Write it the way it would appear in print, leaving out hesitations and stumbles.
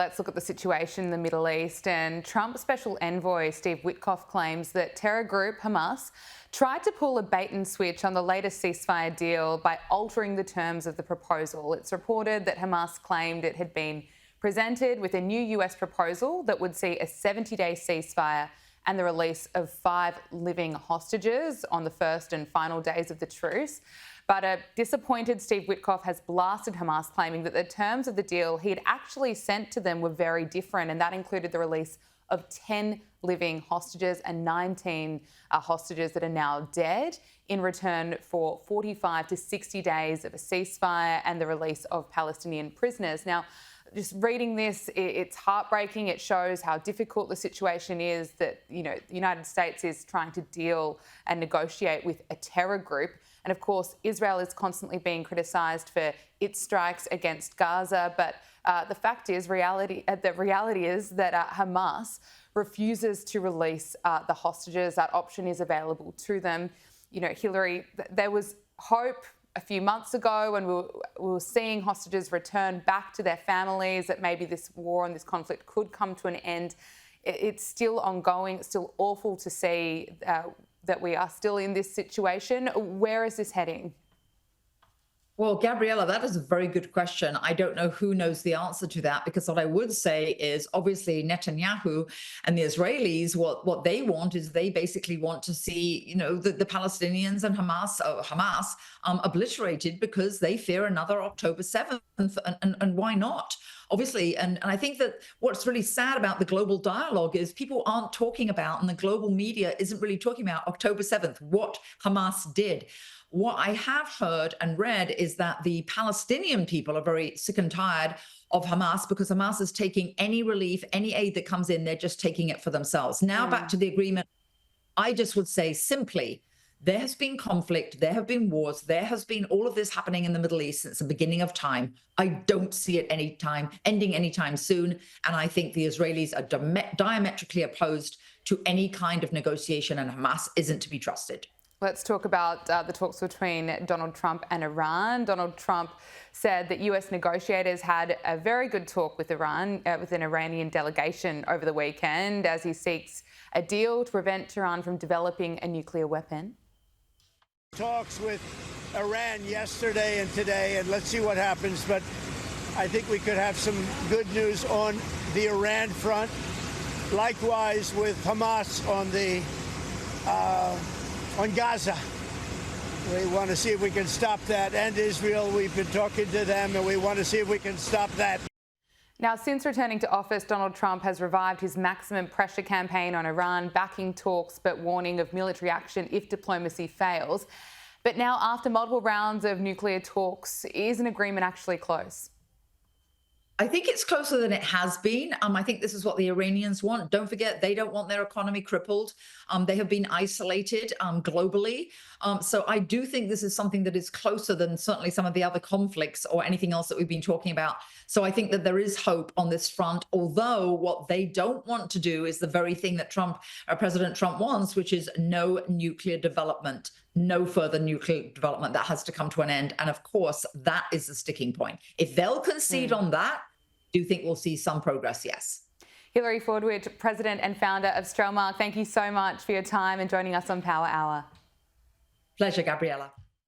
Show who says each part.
Speaker 1: Let's look at the situation in the Middle East. And Trump Special Envoy Steve Witkoff claims that terror group Hamas tried to pull a bait and switch on the latest ceasefire deal by altering the terms of the proposal. It's reported that Hamas claimed it had been presented with a new US proposal that would see a 70-day ceasefire and the release of 5 living hostages on the first and final days of the truce. But a disappointed Steve Witkoff has blasted Hamas, claiming that the terms of the deal he had actually sent to them were very different, and that included the release of 10 living hostages and 19 hostages that are now dead in return for 45 to 60 days of a ceasefire and the release of Palestinian prisoners. Now, just reading this, it's heartbreaking. It shows how difficult the situation is that, the United States is trying to deal and negotiate with a terror group. And of course, Israel is constantly being criticised for its strikes against Gaza. But the reality is that Hamas refuses to release the hostages. That option is available to them. Hilary, there was hope a few months ago when we were seeing hostages return back to their families, that maybe this war and this conflict could come to an end. It's still ongoing. It's still awful to see that we are still in this situation. Where is this heading?
Speaker 2: Well, Gabriella, that is a very good question. I don't know who knows the answer to that, because what I would say is obviously Netanyahu and the Israelis, what they want is they basically want to see, the Palestinians and Hamas obliterated, because they fear another October 7th. And why not? Obviously, and I think that what's really sad about the global dialogue is people aren't talking about, and the global media isn't really talking about October 7th, what Hamas did. What I have heard and read is that the Palestinian people are very sick and tired of Hamas, because Hamas is taking any relief, any aid that comes in, they're just taking it for themselves. Now back to the agreement. I just would say simply, there has been conflict, there have been wars, there has been all of this happening in the Middle East since the beginning of time. I don't see it ending anytime soon. And I think the Israelis are diametrically opposed to any kind of negotiation, and Hamas isn't to be trusted.
Speaker 1: Let's talk about the talks between Donald Trump and Iran. Donald Trump said that US negotiators had a very good talk with Iran, with an Iranian delegation over the weekend, as he seeks a deal to prevent Iran from developing a nuclear weapon.
Speaker 3: Talks with Iran yesterday and today, and let's see what happens. But I think we could have some good news on the Iran front. Likewise with Hamas on Gaza. We want to see if we can stop that. And Israel, we've been talking to them, and we want to see if we can stop that.
Speaker 1: Now, since returning to office, Donald Trump has revived his maximum pressure campaign on Iran, backing talks but warning of military action if diplomacy fails. But now, after multiple rounds of nuclear talks, is an agreement actually close?
Speaker 2: I think it's closer than it has been. I think this is what the Iranians want. Don't forget, they don't want their economy crippled. They have been isolated globally. So I do think this is something that is closer than certainly some of the other conflicts or anything else that we've been talking about. So I think that there is hope on this front, although what they don't want to do is the very thing that President Trump wants, which is no nuclear development, no further nuclear development. That has to come to an end. And of course, that is the sticking point. If they'll concede on that, do you think we'll see some progress? Yes.
Speaker 1: Hilary Fordwich, President and founder of Strelmark, thank you so much for your time and joining us on Power Hour.
Speaker 2: Pleasure, Gabriella.